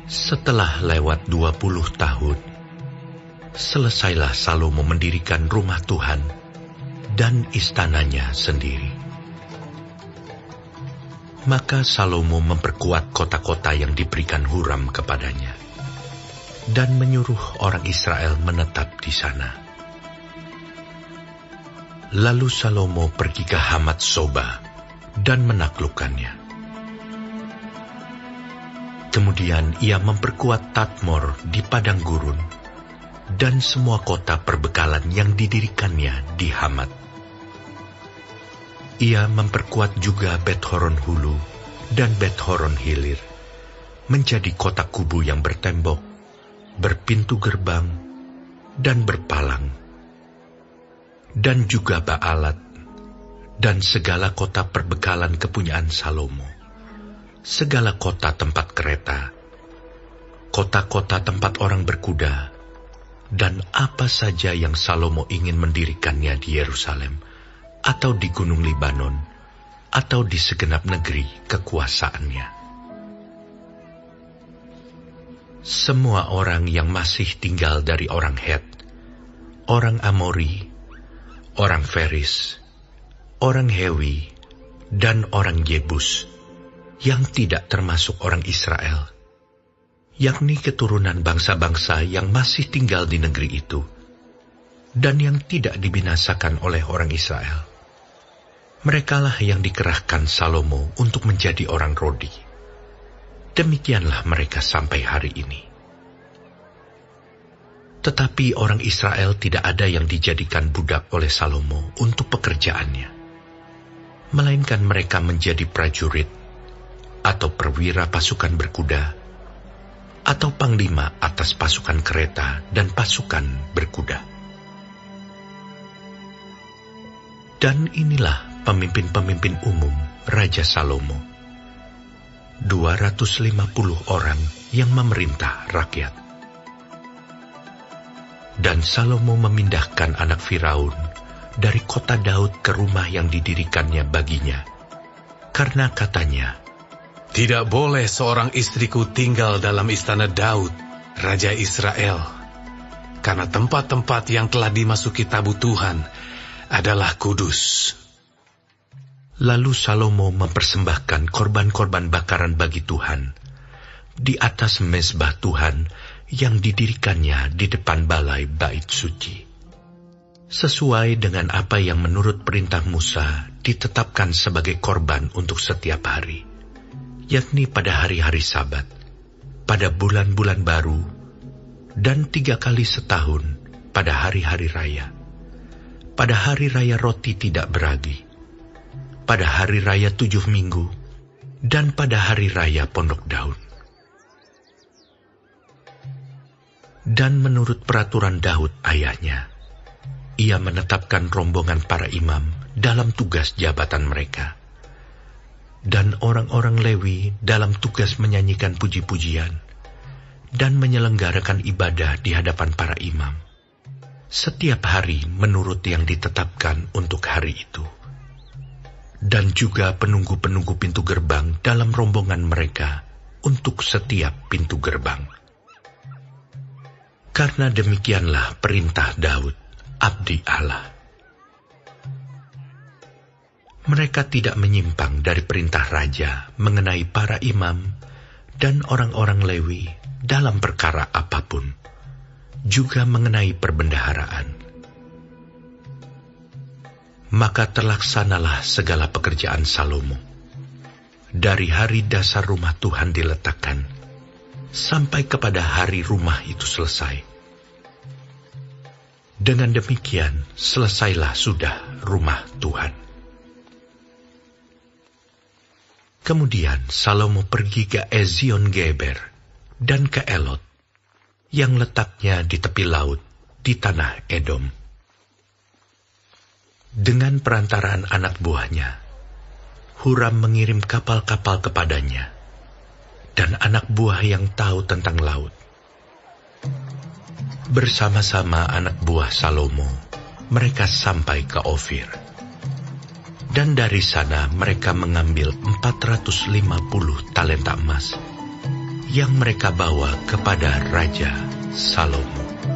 Setelah lewat 20 tahun, selesailah Salomo mendirikan rumah Tuhan dan istananya sendiri. Maka Salomo memperkuat kota-kota yang diberikan Huram kepadanya, dan menyuruh orang Israel menetap di sana. Lalu Salomo pergi ke Hamat Soba dan menaklukkannya. Kemudian ia memperkuat Tadmor di padang gurun dan semua kota perbekalan yang didirikannya di Hamat. Ia memperkuat juga Bet-horon Hulu dan Bet-horon Hilir, menjadi kota kubu yang bertembok, berpintu gerbang, dan berpalang. Dan juga Baalat, dan segala kota perbekalan kepunyaan Salomo, segala kota tempat kereta, kota-kota tempat orang berkuda, dan apa saja yang Salomo ingin mendirikannya di Yerusalem, atau di Gunung Libanon, atau di segenap negeri kekuasaannya. Semua orang yang masih tinggal dari orang Het, orang Amori, orang Feris, orang Hewi, dan orang Yebus, yang tidak termasuk orang Israel, yakni keturunan bangsa-bangsa yang masih tinggal di negeri itu, dan yang tidak dibinasakan oleh orang Israel. Merekalah yang dikerahkan Salomo untuk menjadi orang Rodi. Demikianlah mereka sampai hari ini. Tetapi orang Israel tidak ada yang dijadikan budak oleh Salomo untuk pekerjaannya, melainkan mereka menjadi prajurit, atau perwira pasukan berkuda, atau panglima atas pasukan kereta dan pasukan berkuda. Dan inilah pemimpin-pemimpin umum Raja Salomo, 250 orang yang memerintah rakyat. Dan Salomo memindahkan anak Firaun dari kota Daud ke rumah yang didirikannya baginya, karena katanya, "Tidak boleh seorang istriku tinggal dalam istana Daud, Raja Israel, karena tempat-tempat yang telah dimasuki tabut Tuhan adalah kudus." Lalu Salomo mempersembahkan korban-korban bakaran bagi Tuhan di atas mezbah Tuhan yang didirikannya di depan balai bait suci, sesuai dengan apa yang menurut perintah Musa ditetapkan sebagai korban untuk setiap hari, yakni pada hari-hari Sabat, pada bulan-bulan baru, dan 3 kali setahun pada hari-hari raya, pada hari raya roti tidak beragi, pada hari raya 7 minggu, dan pada hari raya Pondok Daud. Dan menurut peraturan Daud ayahnya, ia menetapkan rombongan para imam dalam tugas jabatan mereka, dan orang-orang Lewi dalam tugas menyanyikan puji-pujian, dan menyelenggarakan ibadah di hadapan para imam, setiap hari menurut yang ditetapkan untuk hari itu. Dan juga penunggu-penunggu pintu gerbang dalam rombongan mereka untuk setiap pintu gerbang. Karena demikianlah perintah Daud, abdi Allah. Mereka tidak menyimpang dari perintah raja mengenai para imam dan orang-orang Lewi dalam perkara apapun, juga mengenai perbendaharaan. Maka terlaksanalah segala pekerjaan Salomo, dari hari dasar rumah Tuhan diletakkan, sampai kepada hari rumah itu selesai. Dengan demikian, selesailah sudah rumah Tuhan. Kemudian Salomo pergi ke Ezion Geber dan ke Elot, yang letaknya di tepi laut, di tanah Edom. Dengan perantaraan anak buahnya, Huram mengirim kapal-kapal kepadanya, dan anak buah yang tahu tentang laut. Bersama-sama anak buah Salomo, mereka sampai ke Ofir. Dan dari sana mereka mengambil 450 talenta emas, yang mereka bawa kepada Raja Salomo.